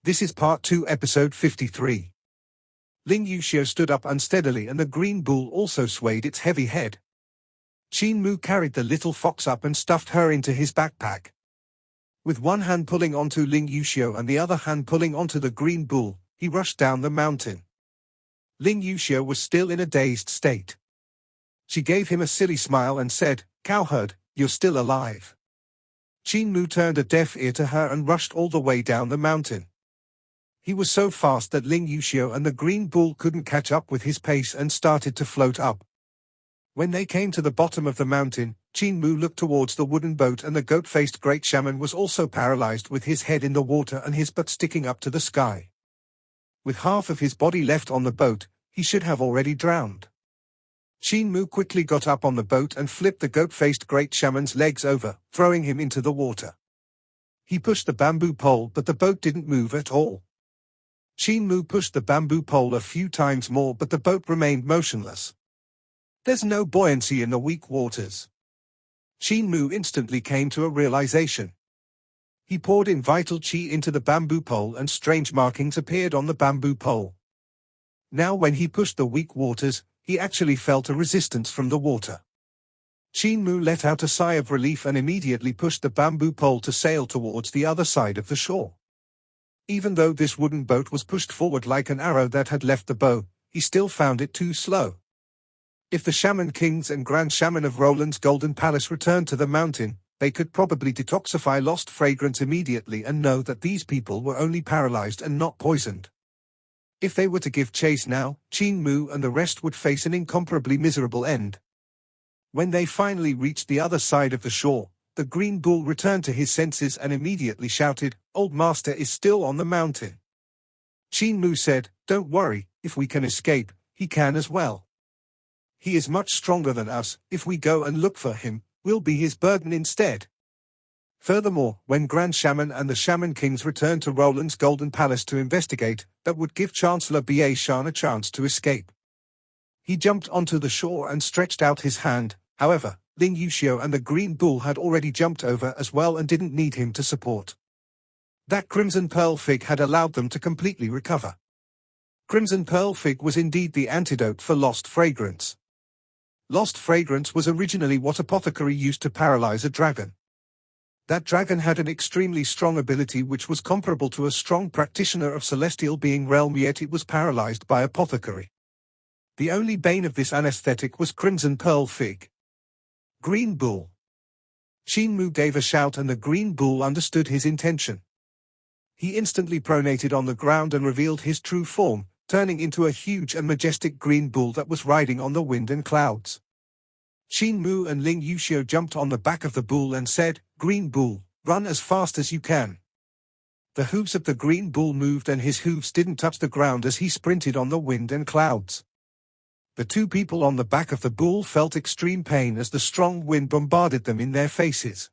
This is part 2, episode 53. Ling Yuxiu stood up unsteadily and the green bull also swayed its heavy head. Qin Mu carried the little fox up and stuffed her into his backpack. With one hand pulling onto Ling Yuxiu and the other hand pulling onto the green bull, he rushed down the mountain. Ling Yuxiu was still in a dazed state. She gave him a silly smile and said, "Cowherd, you're still alive." Qin Mu turned a deaf ear to her and rushed all the way down the mountain. He was so fast that Ling Yuxiu and the green bull couldn't catch up with his pace and started to float up. When they came to the bottom of the mountain, Qin Mu looked towards the wooden boat and the goat-faced great shaman was also paralyzed with his head in the water and his butt sticking up to the sky. With half of his body left on the boat, he should have already drowned. Qin Mu quickly got up on the boat and flipped the goat-faced great shaman's legs over, throwing him into the water. He pushed the bamboo pole but the boat didn't move at all. Qin Mu pushed the bamboo pole a few times more but the boat remained motionless. There's no buoyancy in the weak waters. Qin Mu instantly came to a realization. He poured in vital qi into the bamboo pole and strange markings appeared on the bamboo pole. Now when he pushed the weak waters, he actually felt a resistance from the water. Qin Mu let out a sigh of relief and immediately pushed the bamboo pole to sail towards the other side of the shore. Even though this wooden boat was pushed forward like an arrow that had left the bow, he still found it too slow. If the Shaman Kings and Grand Shaman of Roland's Golden Palace returned to the mountain, they could probably detoxify Lost Fragrance immediately and know that these people were only paralyzed and not poisoned. If they were to give chase now, Qin Mu and the rest would face an incomparably miserable end. When they finally reached the other side of the shore, the green bull returned to his senses and immediately shouted, "Old Master is still on the mountain." Qin Mu said, "Don't worry, if we can escape, he can as well. He is much stronger than us, if we go and look for him, we'll be his burden instead." Furthermore, when Grand Shaman and the Shaman Kings returned to Roland's Golden Palace to investigate, that would give Chancellor Ba Shan a chance to escape. He jumped onto the shore and stretched out his hand, however, Ling Yuxiu and the green bull had already jumped over as well and didn't need him to support. That Crimson Pearl Fig had allowed them to completely recover. Crimson Pearl Fig was indeed the antidote for Lost Fragrance. Lost Fragrance was originally what apothecary used to paralyze a dragon. That dragon had an extremely strong ability which was comparable to a strong practitioner of celestial being realm, yet it was paralyzed by apothecary. The only bane of this anesthetic was Crimson Pearl Fig. Green Bull. Qin Mu gave a shout and the green bull understood his intention. He instantly pronated on the ground and revealed his true form, turning into a huge and majestic green bull that was riding on the wind and clouds. Qin Mu and Ling Yuxiu jumped on the back of the bull and said, "Green Bull, run as fast as you can." The hooves of the green bull moved and his hooves didn't touch the ground as he sprinted on the wind and clouds. The two people on the back of the bull felt extreme pain as the strong wind bombarded them in their faces.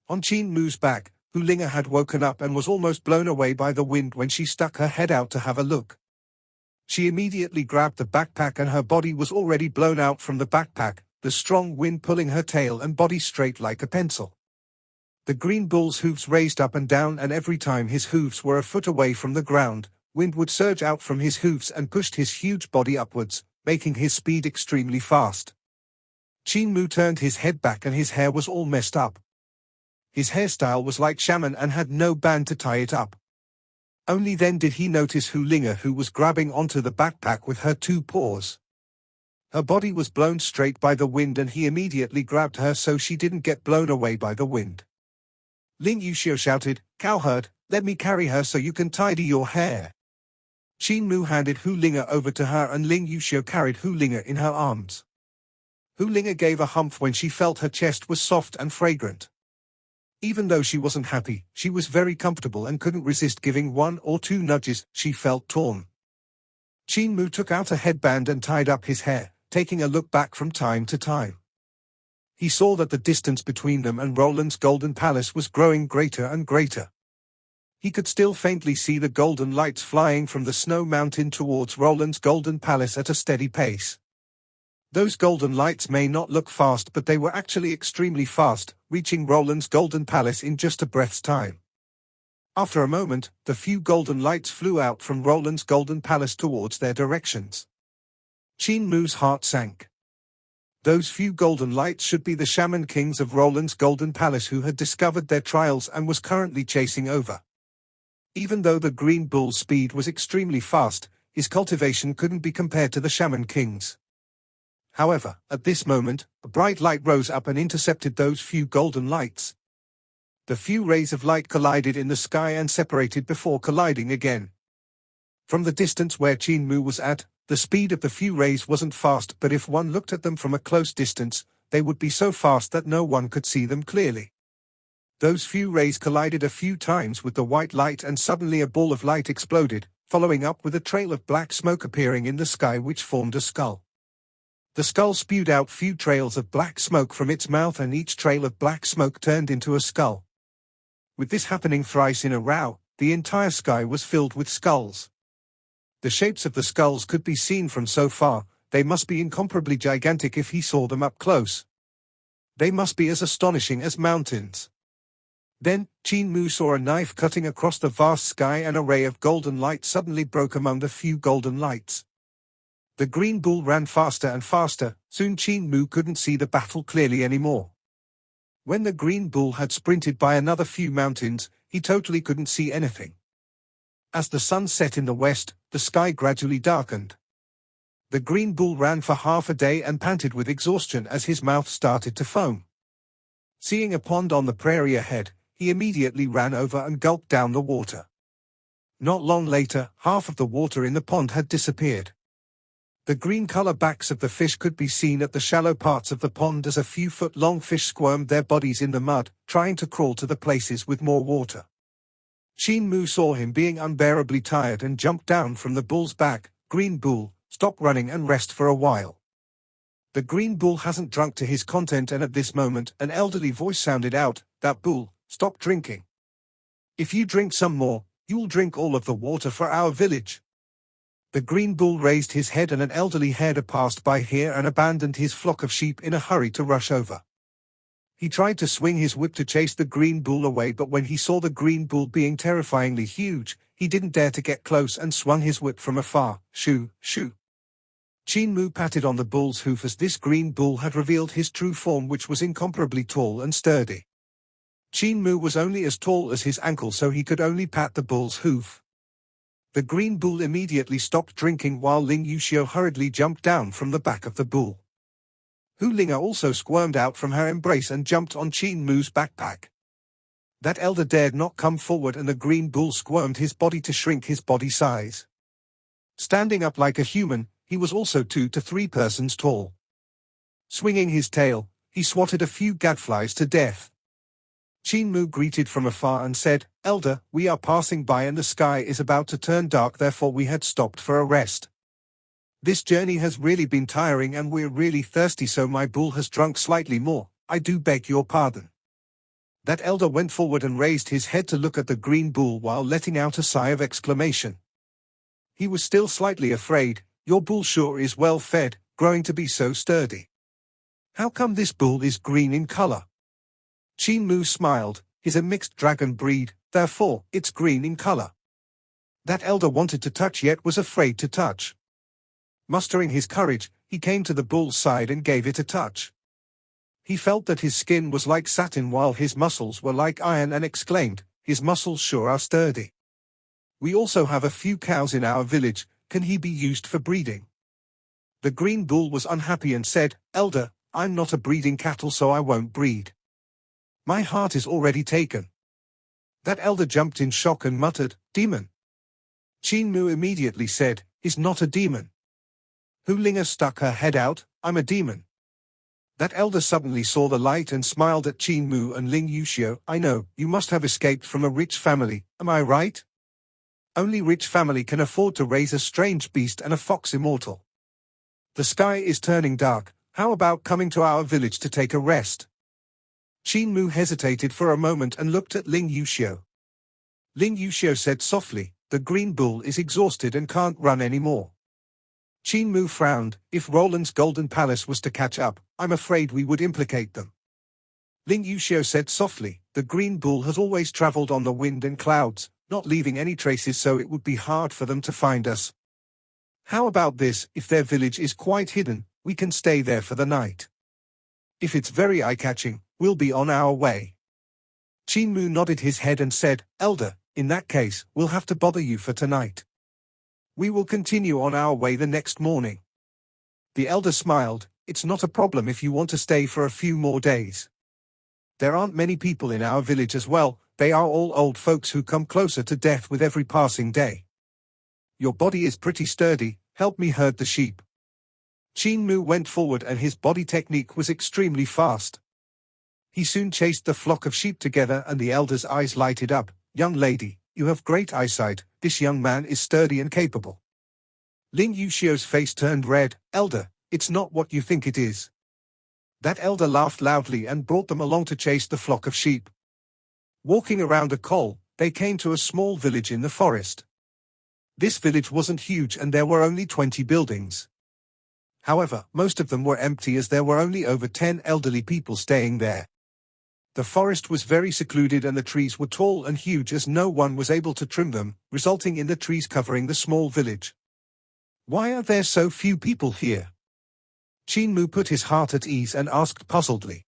On Qin Mu's back, Hu Linga had woken up and was almost blown away by the wind when she stuck her head out to have a look. She immediately grabbed the backpack and her body was already blown out from the backpack, the strong wind pulling her tail and body straight like a pencil. The green bull's hooves raised up and down and every time his hooves were a foot away from the ground, wind would surge out from his hooves and pushed his huge body upwards, making his speed extremely fast. Qin Mu turned his head back and his hair was all messed up. His hairstyle was like shaman and had no band to tie it up. Only then did he notice Hu Linga, who was grabbing onto the backpack with her two paws. Her body was blown straight by the wind and he immediately grabbed her so she didn't get blown away by the wind. Ling Yuxiu shouted, "Cowherd, let me carry her so you can tidy your hair." Qin Mu handed Hu Linga over to her and Ling Yuxiu carried Hu Linga in her arms. Hu Linga gave a humph when she felt her chest was soft and fragrant. Even though she wasn't happy, she was very comfortable and couldn't resist giving one or two nudges. She felt torn. Qin Mu took out a headband and tied up his hair, taking a look back from time to time. He saw that the distance between them and Roland's Golden Palace was growing greater and greater. He could still faintly see the golden lights flying from the snow mountain towards Roland's Golden Palace at a steady pace. Those golden lights may not look fast, but they were actually extremely fast, reaching Roland's Golden Palace in just a breath's time. After a moment, the few golden lights flew out from Roland's golden palace towards their directions. Qin Mu's heart sank. Those few golden lights should be the shaman kings of Roland's golden palace who had discovered their trials and was currently chasing over. Even though the green bull's speed was extremely fast, his cultivation couldn't be compared to the shaman kings. However, at this moment, a bright light rose up and intercepted those few golden lights. The few rays of light collided in the sky and separated before colliding again. From the distance where Qin Mu was at, the speed of the few rays wasn't fast, but if one looked at them from a close distance, they would be so fast that no one could see them clearly. Those few rays collided a few times with the white light and suddenly a ball of light exploded, following up with a trail of black smoke appearing in the sky which formed a skull. The skull spewed out few trails of black smoke from its mouth and each trail of black smoke turned into a skull. With this happening thrice in a row, the entire sky was filled with skulls. The shapes of the skulls could be seen from so far, they must be incomparably gigantic if he saw them up close. They must be as astonishing as mountains. Then, Qin Mu saw a knife cutting across the vast sky and a ray of golden light suddenly broke among the few golden lights. The green bull ran faster and faster, soon Qin Mu couldn't see the battle clearly anymore. When the green bull had sprinted by another few mountains, he totally couldn't see anything. As the sun set in the west, the sky gradually darkened. The green bull ran for half a day and panted with exhaustion as his mouth started to foam. Seeing a pond on the prairie ahead, he immediately ran over and gulped down the water. Not long later, half of the water in the pond had disappeared. The green color backs of the fish could be seen at the shallow parts of the pond as a few foot-long fish squirmed their bodies in the mud, trying to crawl to the places with more water. Qin Mu saw him being unbearably tired and jumped down from the bull's back. Green bull, stop running and rest for a while. The green bull hasn't drunk to his content, and at this moment an elderly voice sounded out, that bull, stop drinking. If you drink some more, you'll drink all of the water for our village. The green bull raised his head and an elderly herder passed by here and abandoned his flock of sheep in a hurry to rush over. He tried to swing his whip to chase the green bull away, but when he saw the green bull being terrifyingly huge, he didn't dare to get close and swung his whip from afar. Shoo, shoo. Qin Mu patted on the bull's hoof as this green bull had revealed his true form, which was incomparably tall and sturdy. Qin Mu was only as tall as his ankle, so he could only pat the bull's hoof. The green bull immediately stopped drinking while Ling Yuxiu hurriedly jumped down from the back of the bull. Hu Linga also squirmed out from her embrace and jumped on Qin Mu's backpack. That elder dared not come forward and the green bull squirmed his body to shrink his body size. Standing up like a human, he was also 2 to 3 persons tall. Swinging his tail, he swatted a few gadflies to death. Qin Mu greeted from afar and said, "Elder, we are passing by and the sky is about to turn dark, therefore we had stopped for a rest. This journey has really been tiring and we're really thirsty, so my bull has drunk slightly more. I do beg your pardon." That elder went forward and raised his head to look at the green bull while letting out a sigh of exclamation. He was still slightly afraid. "Your bull sure is well fed, growing to be so sturdy. How come this bull is green in color?" Qin Mu smiled. "He's a mixed dragon breed, therefore, it's green in color." That elder wanted to touch yet was afraid to touch. Mustering his courage, he came to the bull's side and gave it a touch. He felt that his skin was like satin while his muscles were like iron and exclaimed, "His muscles sure are sturdy. We also have a few cows in our village, can he be used for breeding?" The green bull was unhappy and said, "Elder, I'm not a breeding cattle, so I won't breed. My heart is already taken." That elder jumped in shock and muttered, "Demon." Qin Mu immediately said, "He's not a demon." Hu Linga stuck her head out, "I'm a demon." That elder suddenly saw the light and smiled at Qin Mu and Ling Yuxiu. "I know, you must have escaped from a rich family, am I right? Only rich family can afford to raise a strange beast and a fox immortal. The sky is turning dark, how about coming to our village to take a rest?" Qin Mu hesitated for a moment and looked at Ling Yuxiu. Ling Yuxiu said softly, "The green bull is exhausted and can't run anymore." Qin Mu frowned. "If Roland's golden palace was to catch up, I'm afraid we would implicate them." Ling Yuxiu said softly, the green bull has always traveled on the wind and clouds, not leaving any traces, so it would be hard for them to find us. How about this? If their village is quite hidden, we can stay there for the night. If it's very eye-catching, we'll be on our way. Qin Mu nodded his head and said, Elder, in that case, we'll have to bother you for tonight. We will continue on our way the next morning. The elder smiled. It's not a problem if you want to stay for a few more days. There aren't many people in our village as well, they are all old folks who come closer to death with every passing day. Your body is pretty sturdy, help me herd the sheep. Qin Mu went forward and his body technique was extremely fast. He soon chased the flock of sheep together and the elder's eyes lighted up. Young lady, you have great eyesight, this young man is sturdy and capable. Ling Yuxiu's face turned red. Elder, it's not what you think it is. That elder laughed loudly and brought them along to chase the flock of sheep. Walking around a col, they came to a small village in the forest. This village wasn't huge and there were only 20 buildings. However, most of them were empty as there were only over 10 elderly people staying there. The forest was very secluded and the trees were tall and huge as no one was able to trim them, resulting in the trees covering the small village. Why are there so few people here? Qin Mu put his heart at ease and asked puzzledly.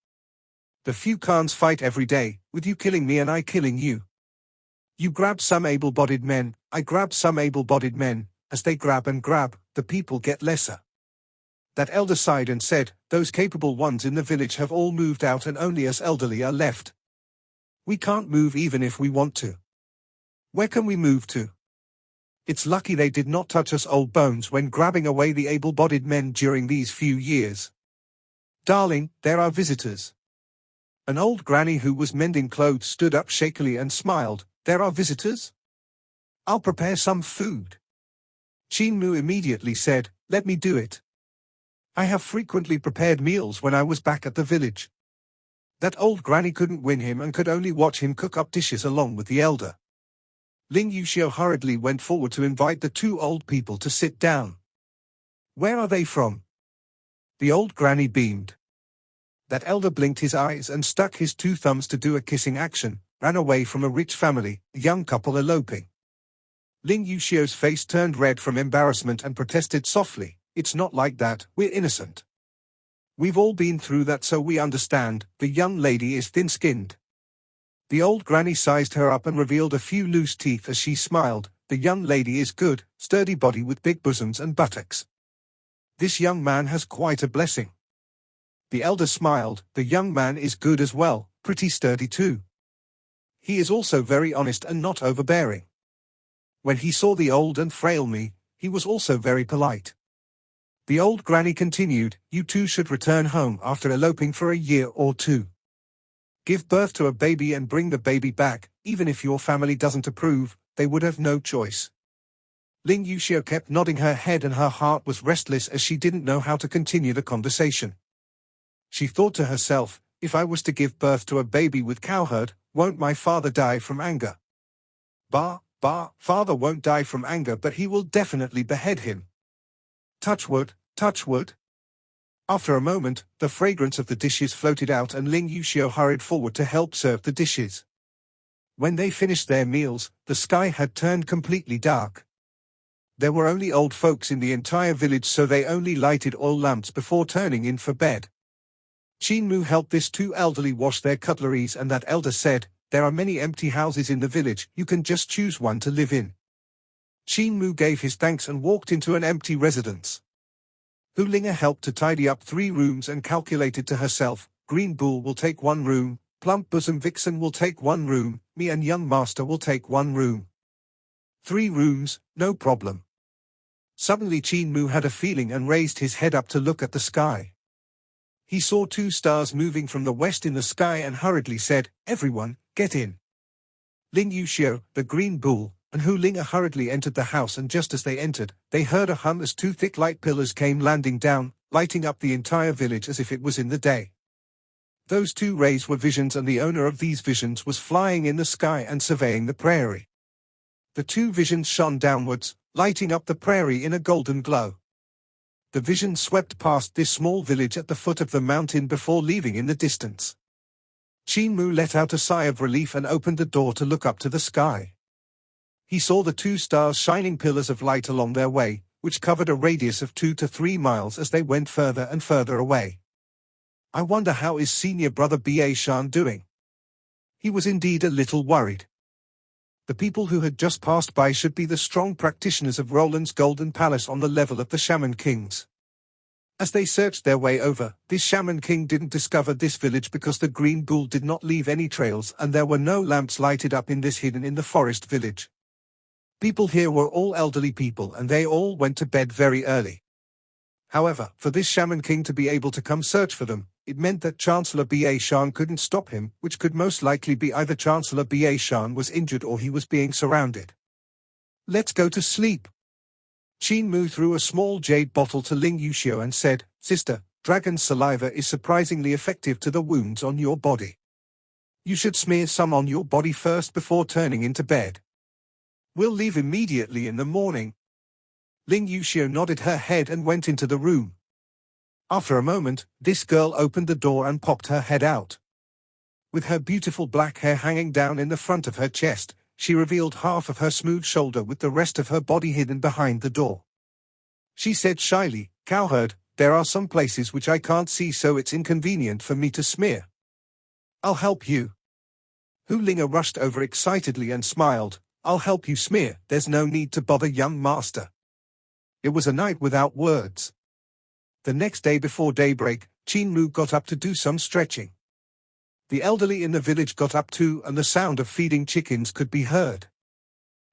The few Khans fight every day, with you killing me and I killing you. You grabbed some able-bodied men, I grabbed some able-bodied men, as they grab and grab, the people get lesser. That elder sighed and said, those capable ones in the village have all moved out and only us elderly are left. We can't move even if we want to. Where can we move to? It's lucky they did not touch us old bones when grabbing away the able-bodied men during these few years. Darling, there are visitors. An old granny who was mending clothes stood up shakily and smiled. There are visitors? I'll prepare some food. Qin Mu immediately said, let me do it. I have frequently prepared meals when I was back at the village. That old granny couldn't win him and could only watch him cook up dishes along with the elder. Ling Yuxiu hurriedly went forward to invite the two old people to sit down. Where are they from? The old granny beamed. That elder blinked his eyes and stuck his two thumbs to do a kissing action, ran away from a rich family, the young couple eloping. Ling Yuxiu's face turned red from embarrassment and protested softly. It's not like that, we're innocent. We've all been through that so we understand, the young lady is thin-skinned. The old granny sized her up and revealed a few loose teeth as she smiled. The young lady is good, sturdy body with big bosoms and buttocks. This young man has quite a blessing. The elder smiled. The young man is good as well, pretty sturdy too. He is also very honest and not overbearing. When he saw the old and frail me, he was also very polite. The old granny continued, you two should return home after eloping for a year or two. Give birth to a baby and bring the baby back, even if your family doesn't approve, they would have no choice. Ling Yuxiu kept nodding her head and her heart was restless as she didn't know how to continue the conversation. She thought to herself, if I was to give birth to a baby with cowherd, won't my father die from anger? Bah, father won't die from anger but he will definitely behead him. Touch wood, touch wood. After a moment, the fragrance of the dishes floated out and Ling Yuxiu hurried forward to help serve the dishes. When they finished their meals, the sky had turned completely dark. There were only old folks in the entire village so they only lighted oil lamps before turning in for bed. Qin Mu helped these two elderly wash their cutleries and that elder said, there are many empty houses in the village, you can just choose one to live in. Qin Mu gave his thanks and walked into an empty residence. Hu Linga helped to tidy up 3 rooms and calculated to herself, Green Bull will take 1 room, Plump Bosom Vixen will take 1 room, me and Young Master will take 1 room. 3 rooms, no problem. Suddenly Qin Mu had a feeling and raised his head up to look at the sky. He saw 2 stars moving from the west in the sky and hurriedly said, everyone, get in. Ling Yuxiu, the Green Bull, and Hu Linga hurriedly entered the house and just as they entered, they heard a hum as 2 thick light pillars came landing down, lighting up the entire village as if it was in the day. Those 2 rays were visions and the owner of these visions was flying in the sky and surveying the prairie. The 2 visions shone downwards, lighting up the prairie in a golden glow. The vision swept past this small village at the foot of the mountain before leaving in the distance. Qin Mu let out a sigh of relief and opened the door to look up to the sky. He saw the 2 stars shining pillars of light along their way, which covered a radius of 2 to 3 miles as they went further and further away. I wonder how is senior brother Ba Shan doing? He was indeed a little worried. The people who had just passed by should be the strong practitioners of Roland's Golden Palace on the level of the Shaman Kings. As they searched their way over, this Shaman King didn't discover this village because the green bull did not leave any trails and there were no lamps lighted up in this hidden in the forest village. People here were all elderly people and they all went to bed very early. However, for this Shaman King to be able to come search for them, it meant that Chancellor Ba Shan couldn't stop him, which could most likely be either Chancellor Ba Shan was injured or he was being surrounded. Let's go to sleep. Qin Mu threw a small jade bottle to Ling Yuxiu and said, Sister, dragon's saliva is surprisingly effective to the wounds on your body. You should smear some on your body first before turning into bed. We'll leave immediately in the morning. Ling Yuxiu nodded her head and went into the room. After a moment, this girl opened the door and popped her head out. With her beautiful black hair hanging down in the front of her chest, she revealed half of her smooth shoulder with the rest of her body hidden behind the door. She said shyly, Cowherd, there are some places which I can't see so it's inconvenient for me to smear. I'll help you. Hu Linga rushed over excitedly and smiled, I'll help you smear, there's no need to bother young master. It was a night without words. The next day before daybreak, Qin Mu got up to do some stretching. The elderly in the village got up too and the sound of feeding chickens could be heard.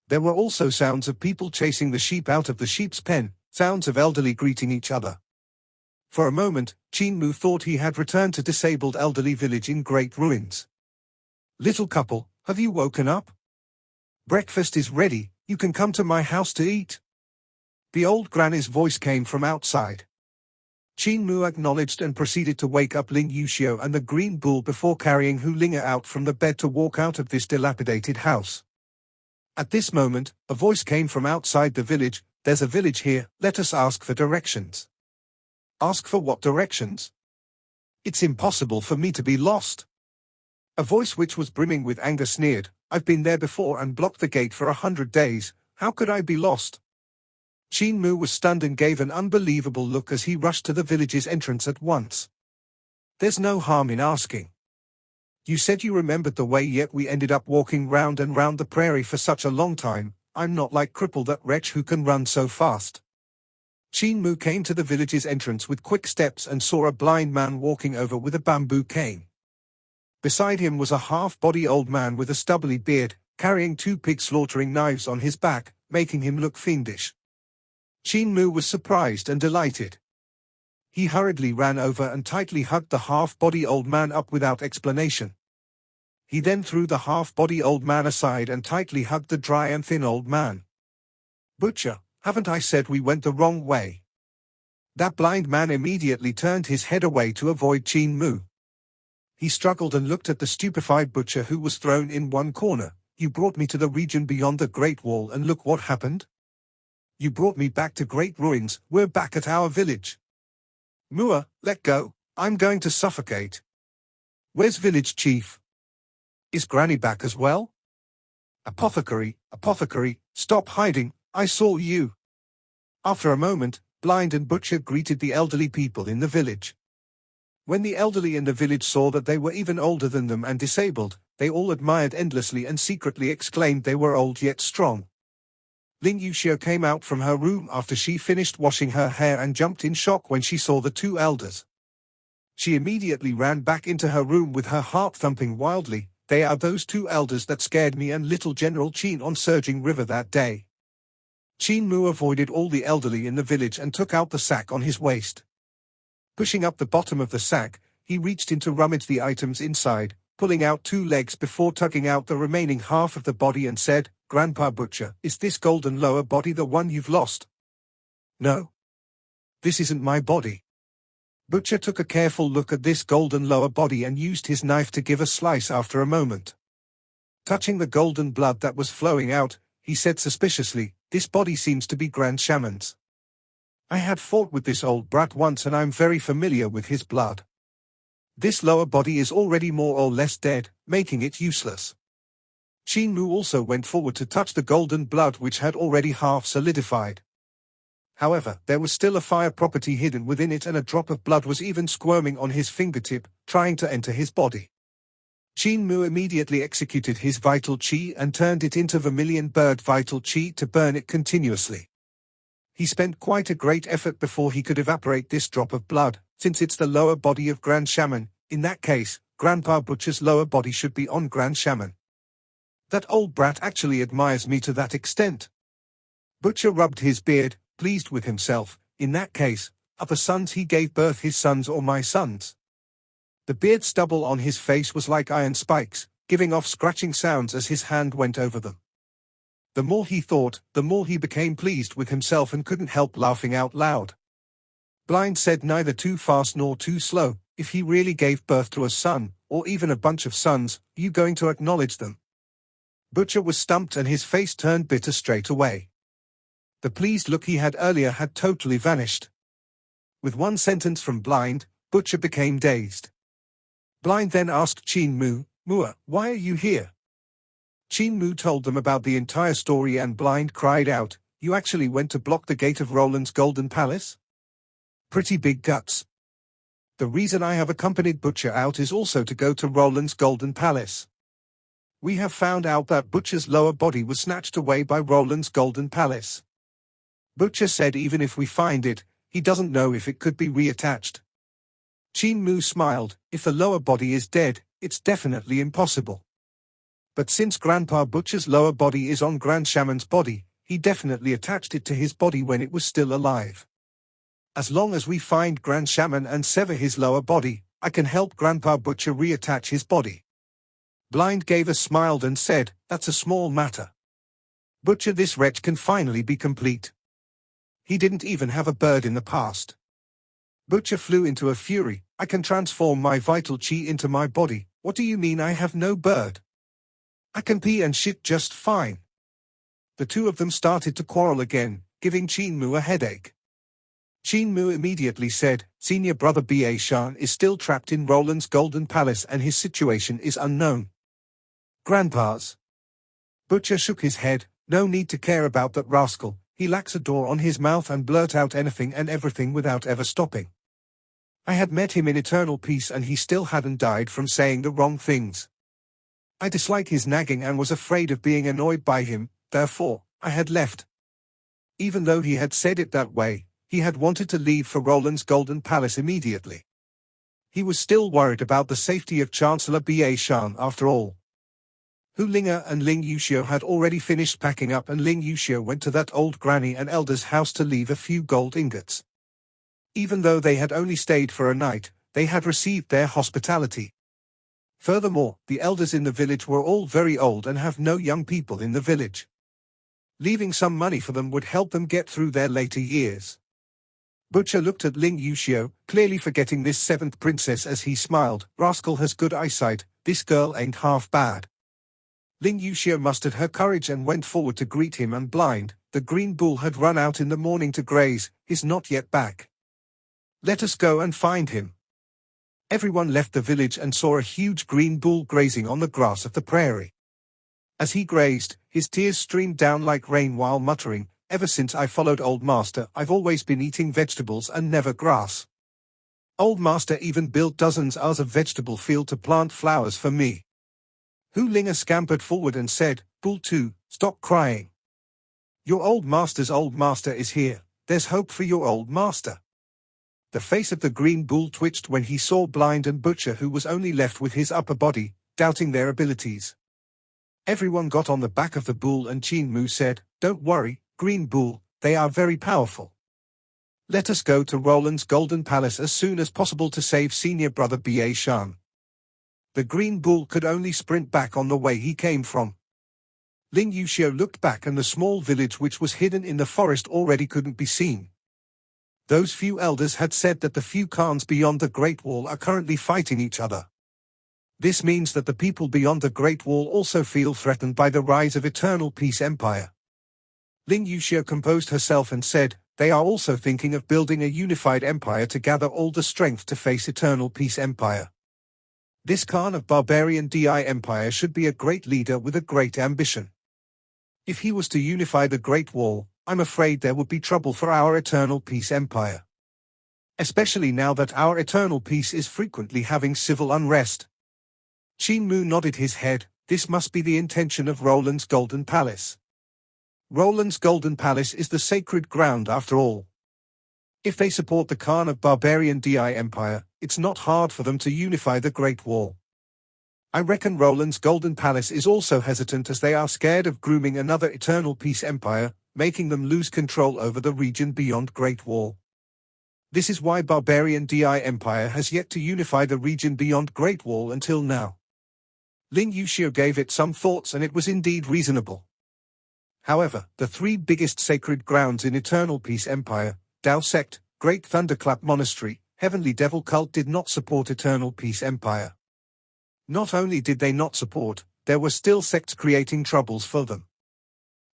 There were also sounds of people chasing the sheep out of the sheep's pen, sounds of elderly greeting each other. For a moment, Qin Mu thought he had returned to disabled elderly village in great ruins. Little couple, have you woken up? Breakfast is ready, you can come to my house to eat. The old granny's voice came from outside. Qin Mu acknowledged and proceeded to wake up Ling Yuxiu and the green bull before carrying Hu Linga out from the bed to walk out of this dilapidated house. At this moment, a voice came from outside the village, there's a village here, let us ask for directions. Ask for what directions? It's impossible for me to be lost. A voice which was brimming with anger sneered, I've been there before and blocked the gate for 100 days, how could I be lost? Qin Mu was stunned and gave an unbelievable look as he rushed to the village's entrance at once. There's no harm in asking. You said you remembered the way yet we ended up walking round and round the prairie for such a long time, I'm not like cripple that wretch who can run so fast. Qin Mu came to the village's entrance with quick steps and saw a blind man walking over with a bamboo cane. Beside him was a half-body old man with a stubbly beard, carrying 2 pig-slaughtering knives on his back, making him look fiendish. Qin Mu was surprised and delighted. He hurriedly ran over and tightly hugged the half-body old man up without explanation. He then threw the half-body old man aside and tightly hugged the dry and thin old man. Butcher, haven't I said we went the wrong way? That blind man immediately turned his head away to avoid Qin Mu. He struggled and looked at the stupefied butcher who was thrown in one corner. You brought me to the region beyond the Great Wall and look what happened? You brought me back to great ruins, we're back at our village. Mua, let go, I'm going to suffocate. Where's village chief? Is Granny back as well? Apothecary, stop hiding, I saw you. After a moment, Blind and Butcher greeted the elderly people in the village. When the elderly in the village saw that they were even older than them and disabled, they all admired endlessly and secretly exclaimed they were old yet strong. Ling Yuxiu came out from her room after she finished washing her hair and jumped in shock when she saw the 2 elders. She immediately ran back into her room with her heart thumping wildly. They are those 2 elders that scared me and little General Qin on Surging River that day. Qin Mu avoided all the elderly in the village and took out the sack on his waist. Pushing up the bottom of the sack, he reached in to rummage the items inside, pulling out 2 legs before tugging out the remaining half of the body and said, Grandpa Butcher, is this golden lower body the one you've lost? No. This isn't my body. Butcher took a careful look at this golden lower body and used his knife to give a slice after a moment. Touching the golden blood that was flowing out, he said suspiciously, this body seems to be Grand Shaman's. I had fought with this old brat once and I'm very familiar with his blood. This lower body is already more or less dead, making it useless. Qin Mu also went forward to touch the golden blood which had already half solidified. However, there was still a fire property hidden within it and a drop of blood was even squirming on his fingertip, trying to enter his body. Qin Mu immediately executed his vital qi and turned it into vermilion bird vital qi to burn it continuously. He spent quite a great effort before he could evaporate this drop of blood, since it's the lower body of Grand Shaman. In that case, Grandpa Butcher's lower body should be on Grand Shaman. That old brat actually admires me to that extent. Butcher rubbed his beard, pleased with himself. In that case, are the sons he gave birth his sons or my sons? The beard stubble on his face was like iron spikes, giving off scratching sounds as his hand went over them. The more he thought, the more he became pleased with himself and couldn't help laughing out loud. Blind said neither too fast nor too slow, if he really gave birth to a son, or even a bunch of sons, are you going to acknowledge them? Butcher was stumped and his face turned bitter straight away. The pleased look he had earlier had totally vanished. With one sentence from Blind, Butcher became dazed. Blind then asked Qin Mu, "Mua, why are you here?" Qin Mu told them about the entire story and Blind cried out, "You actually went to block the gate of Roland's Golden Palace? Pretty big guts. The reason I have accompanied Butcher out is also to go to Roland's Golden Palace. We have found out that Butcher's lower body was snatched away by Roland's Golden Palace. Butcher said even if we find it, he doesn't know if it could be reattached." Qin Mu smiled, "If the lower body is dead, it's definitely impossible. But since Grandpa Butcher's lower body is on Grand Shaman's body, he definitely attached it to his body when it was still alive. As long as we find Grand Shaman and sever his lower body, I can help Grandpa Butcher reattach his body." Blind gave a smile and said, "That's a small matter. Butcher, this wretch can finally be complete. He didn't even have a bird in the past." Butcher flew into a fury, "I can transform my vital qi into my body. What do you mean I have no bird? I can pee and shit just fine." The two of them started to quarrel again, giving Qin Mu a headache. Qin Mu immediately said, "Senior brother Ba Shan is still trapped in Roland's Golden Palace and his situation is unknown." "Grandpa's." Butcher shook his head, "No need to care about that rascal. He lacks a door on his mouth and blurt out anything and everything without ever stopping. I had met him in eternal peace and he still hadn't died from saying the wrong things. I dislike his nagging and was afraid of being annoyed by him, therefore, I had left." Even though he had said it that way, he had wanted to leave for Roland's Golden Palace immediately. He was still worried about the safety of Chancellor Ba Shan after all. Hu Linga and Ling Yuxiu had already finished packing up and Ling Yuxiu went to that old granny and elder's house to leave a few gold ingots. Even though they had only stayed for a night, they had received their hospitality. Furthermore, the elders in the village were all very old and have no young people in the village. Leaving some money for them would help them get through their later years. Butcher looked at Ling Yuxiu, clearly forgetting this seventh princess as he smiled, "Rascal has good eyesight, this girl ain't half bad." Ling Yuxiu mustered her courage and went forward to greet him and Blind, the green bull had run out in the morning to graze, is not yet back. "Let us go and find him." Everyone left the village and saw a huge green bull grazing on the grass of the prairie. As he grazed, his tears streamed down like rain while muttering, "Ever since I followed Old Master, I've always been eating vegetables and never grass. Old Master even built dozens of vegetable field to plant flowers for me." Hu Linga scampered forward and said, "Bull 2, stop crying. Your old master is here, there's hope for your old master." The face of the green bull twitched when he saw Blind and Butcher who was only left with his upper body, doubting their abilities. Everyone got on the back of the bull and Qin Mu said, "Don't worry, Green Bull, they are very powerful. Let us go to Roland's Golden Palace as soon as possible to save senior brother Ba Shan." The Green Bull could only sprint back on the way he came from. Ling Yuxiu looked back and the small village which was hidden in the forest already couldn't be seen. Those few elders had said that the few clans beyond the Great Wall are currently fighting each other. This means that the people beyond the Great Wall also feel threatened by the rise of Eternal Peace Empire. Ling Yuxiu composed herself and said, "They are also thinking of building a unified empire to gather all the strength to face Eternal Peace Empire. This Khan of barbarian DI Empire should be a great leader with a great ambition. If he was to unify the Great Wall, I'm afraid there would be trouble for our Eternal Peace Empire. Especially now that our Eternal Peace is frequently having civil unrest. Qin Mu nodded his head. This must be the intention of Roland's Golden Palace. Roland's Golden Palace is the sacred ground after all. If they support the Khan of barbarian DI Empire, it's not hard for them to unify the Great Wall. I reckon Roland's Golden Palace is also hesitant as they are scared of grooming another Eternal Peace Empire, making them lose control over the region beyond Great Wall. This is why barbarian DI Empire has yet to unify the region beyond Great Wall until now. Lin Yuxiu gave it some thoughts and it was indeed reasonable. However, the three biggest sacred grounds in Eternal Peace Empire, Dao Sect, Great Thunderclap Monastery, Heavenly Devil Cult did not support Eternal Peace Empire. Not only did they not support, there were still sects creating troubles for them.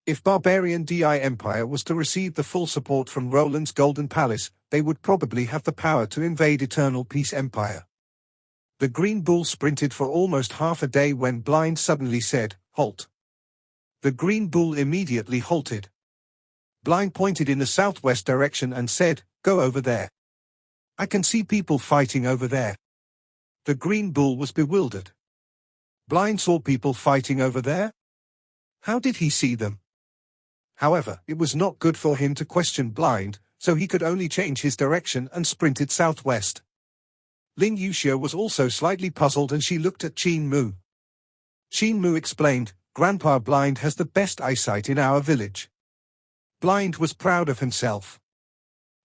If barbarian DI Empire was to receive the full support from Roland's Golden Palace, they would probably have the power to invade Eternal Peace Empire. The Green Bull sprinted for almost half a day when Blind suddenly said, "Halt." The Green Bull immediately halted. Blind pointed in the southwest direction and said, "Go over there. I can see people fighting over there." The Green Bull was bewildered. Blind saw people fighting over there? How did he see them? However, it was not good for him to question Blind, so he could only change his direction and sprinted southwest. Lin Yuxiu was also slightly puzzled and she looked at Qin Mu. Qin Mu explained, "Grandpa Blind has the best eyesight in our village." Blind was proud of himself.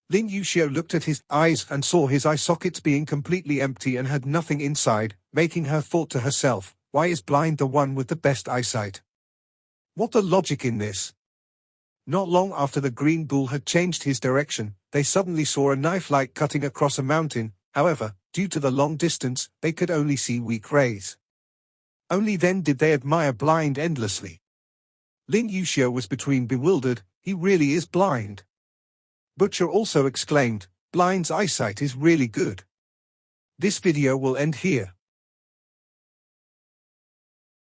Lin Yuxiu looked at his eyes and saw his eye sockets being completely empty and had nothing inside, making her thought to herself, why is Blind the one with the best eyesight? What the logic in this? Not long after the Green Bull had changed his direction, they suddenly saw a knife-like cutting across a mountain. However, due to the long distance, they could only see weak rays. Only then did they admire Blind endlessly. Lin Yuxiu was between bewildered, he really is blind. Butcher also exclaimed, Blind's eyesight is really good. This video will end here.